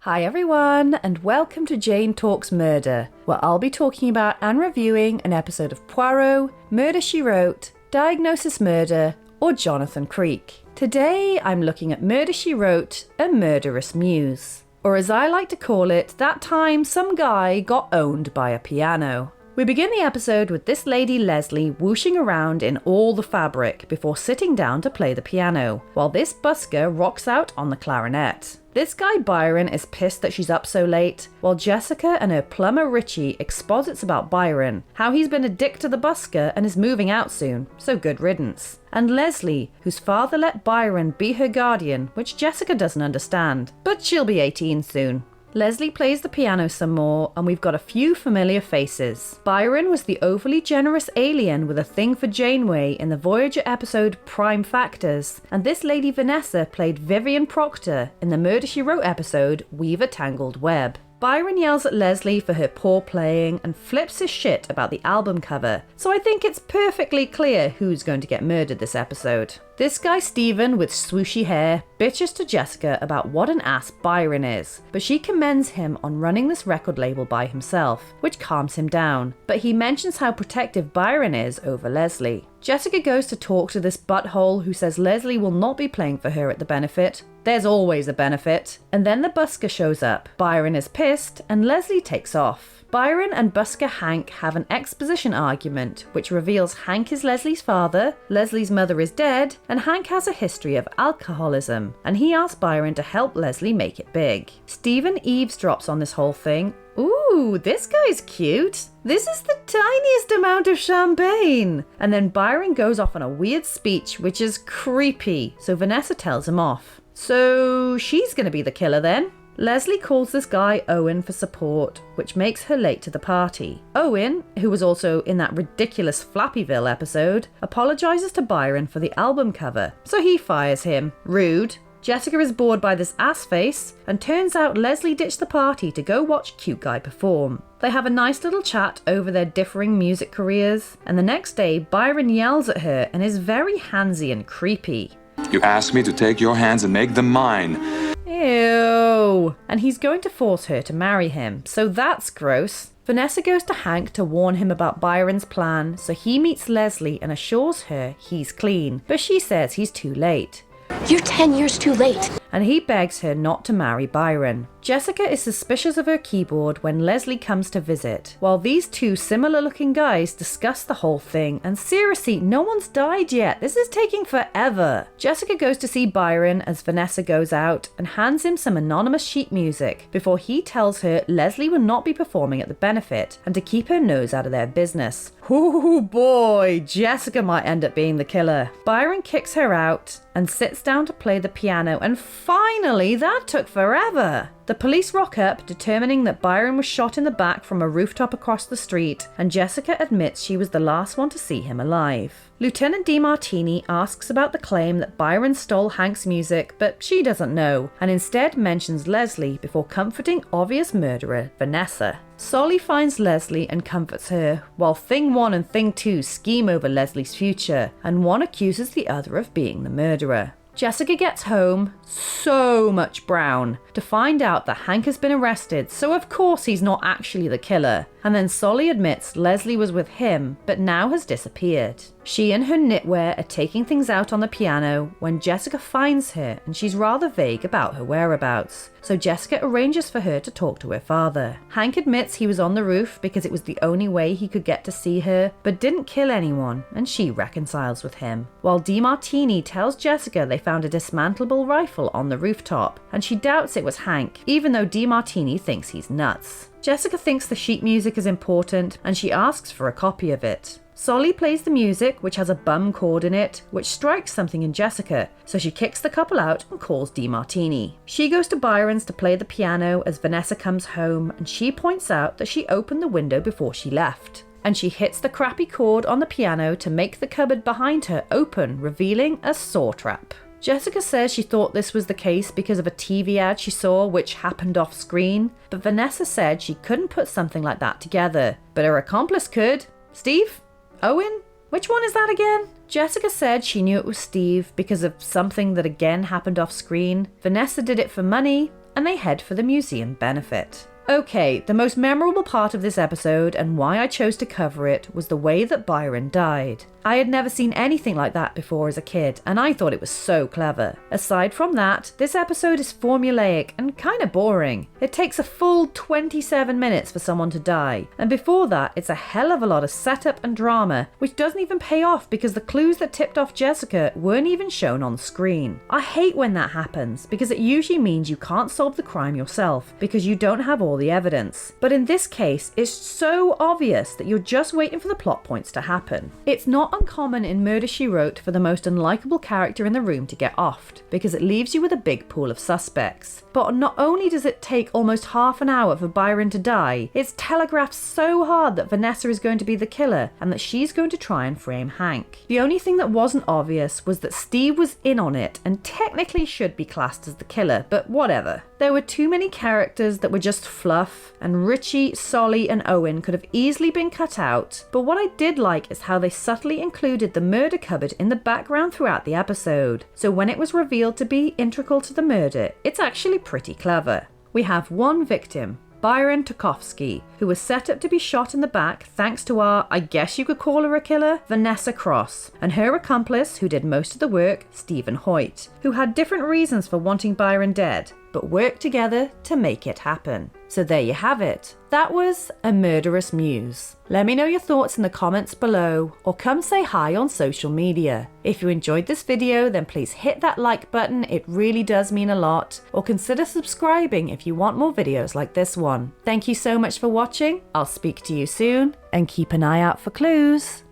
Hi everyone, and welcome to Jane Talks Murder, where I'll be talking about and reviewing an episode of Poirot, Murder, She Wrote, Diagnosis Murder, or Jonathan Creek. Today I'm looking at Murder, She Wrote, A Murderous Muse. Or as I like to call it, that time some guy got owned by a piano. We begin the episode with this lady Leslie whooshing around in all the fabric before sitting down to play the piano, while this busker rocks out on the clarinet. This guy Byron is pissed that she's up so late, while Jessica and her plumber Richie exposits about Byron, how he's been a dick to the busker and is moving out soon, so good riddance. And Leslie, whose father let Byron be her guardian, which Jessica doesn't understand, but she'll be 18 soon. Leslie plays the piano some more, and we've got a few familiar faces. Byron was the overly generous alien with a thing for Janeway in the Voyager episode Prime Factors, and this lady Vanessa played Vivian Proctor in the Murder, She Wrote episode Weave a Tangled Web. Byron yells at Leslie for her poor playing and flips his shit about the album cover, so I think it's perfectly clear who's going to get murdered this episode. This guy Stephen with swooshy hair bitches to Jessica about what an ass Byron is, but she commends him on running this record label by himself, which calms him down, but he mentions how protective Byron is over Leslie. Jessica goes to talk to this butthole who says Leslie will not be playing for her at the benefit. There's always a benefit. And then the busker shows up. Byron is pissed and Leslie takes off. Byron and busker Hank have an exposition argument which reveals Hank is Leslie's father, Leslie's mother is dead, and Hank has a history of alcoholism, and he asks Byron to help Leslie make it big. Stephen eavesdrops on this whole thing. Ooh, this guy's cute. This is the tiniest amount of champagne. And then Byron goes off on a weird speech which is creepy, so Vanessa tells him off. So she's gonna be the killer then? Leslie calls this guy Owen for support, which makes her late to the party. Owen, who was also in that ridiculous Flappyville episode, apologizes to Byron for the album cover, so he fires him. Rude. Jessica is bored by this ass face, and turns out Leslie ditched the party to go watch cute guy perform. They have a nice little chat over their differing music careers, and the next day Byron yells at her and is very handsy and creepy. You asked me to take your hands and make them mine. Ew. And he's going to force her to marry him, so that's gross. Vanessa goes to Hank to warn him about Byron's plan, so he meets Leslie and assures her he's clean, but she says he's too late. You're 10 years too late. And he begs her not to marry Byron. Jessica is suspicious of her keyboard when Leslie comes to visit, while these two similar looking guys discuss the whole thing, and seriously, no one's died yet. This is taking forever. Jessica goes to see Byron as Vanessa goes out and hands him some anonymous sheet music before he tells her Leslie will not be performing at the benefit and to keep her nose out of their business. Ooh boy, Jessica might end up being the killer. Byron kicks her out and sits down to play the piano, and finally, that took forever. The police rock up, determining that Byron was shot in the back from a rooftop across the street, and Jessica admits she was the last one to see him alive. Lieutenant DeMartini asks about the claim that Byron stole Hank's music, but she doesn't know, and instead mentions Leslie before comforting obvious murderer Vanessa. Solly finds Leslie and comforts her, while Thing 1 and Thing 2 scheme over Leslie's future, and one accuses the other of being the murderer. Jessica gets home, so much brown, to find out that Hank has been arrested, so of course he's not actually the killer. And then Solly admits Leslie was with him, but now has disappeared. She and her knitwear are taking things out on the piano when Jessica finds her, and she's rather vague about her whereabouts. So Jessica arranges for her to talk to her father. Hank admits he was on the roof because it was the only way he could get to see her, but didn't kill anyone, and she reconciles with him. While DeMartini tells Jessica they found a dismantleable rifle on the rooftop, and she doubts it was Hank, even though DeMartini thinks he's nuts. Jessica thinks the sheet music is important, and she asks for a copy of it. Solly plays the music, which has a bum chord in it, which strikes something in Jessica, so she kicks the couple out and calls DeMartini. She goes to Byron's to play the piano as Vanessa comes home, and she points out that she opened the window before she left. And she hits the crappy chord on the piano to make the cupboard behind her open, revealing a saw trap. Jessica says she thought this was the case because of a TV ad she saw which happened off screen, but Vanessa said she couldn't put something like that together, but her accomplice could. Steve? Owen? Which one is that again? Jessica said she knew it was Steve because of something that again happened off screen. Vanessa did it for money. and they head for the museum benefit. Okay, the most memorable part of this episode and why I chose to cover it was the way that Byron died. I had never seen anything like that before as a kid, and I thought it was so clever. Aside from that, this episode is formulaic and kind of boring. It takes a full 27 minutes for someone to die, and before that, it's a hell of a lot of setup and drama, which doesn't even pay off because the clues that tipped off Jessica weren't even shown on screen. I hate when that happens, because it usually means you can't solve the crime yourself, because you don't have all the evidence. But in this case, it's so obvious that you're just waiting for the plot points to happen. It's not uncommon in Murder, She Wrote for the most unlikable character in the room to get offed, because it leaves you with a big pool of suspects. But not only does it take almost half an hour for Byron to die, it's telegraphed so hard that Vanessa is going to be the killer and that she's going to try and frame Hank. The only thing that wasn't obvious was that Steve was in on it and technically should be classed as the killer, but whatever. There were too many characters that were just fluff, and Richie, Solly and Owen could have easily been cut out, but what I did like is how they subtly included the murder cupboard in the background throughout the episode, so when it was revealed to be integral to the murder, it's actually pretty clever. We have one victim, Byron Tokofsky, who was set up to be shot in the back thanks to our, I guess you could call her a killer, Vanessa Cross, and her accomplice who did most of the work, Stephen Hoyt, who had different reasons for wanting Byron dead, but worked together to make it happen. So there you have it. That was A Murderous Muse. Let me know your thoughts in the comments below, or come say hi on social media. If you enjoyed this video, then please hit that like button, it really does mean a lot, or consider subscribing if you want more videos like this one. Thank you so much for watching, I'll speak to you soon, and keep an eye out for clues.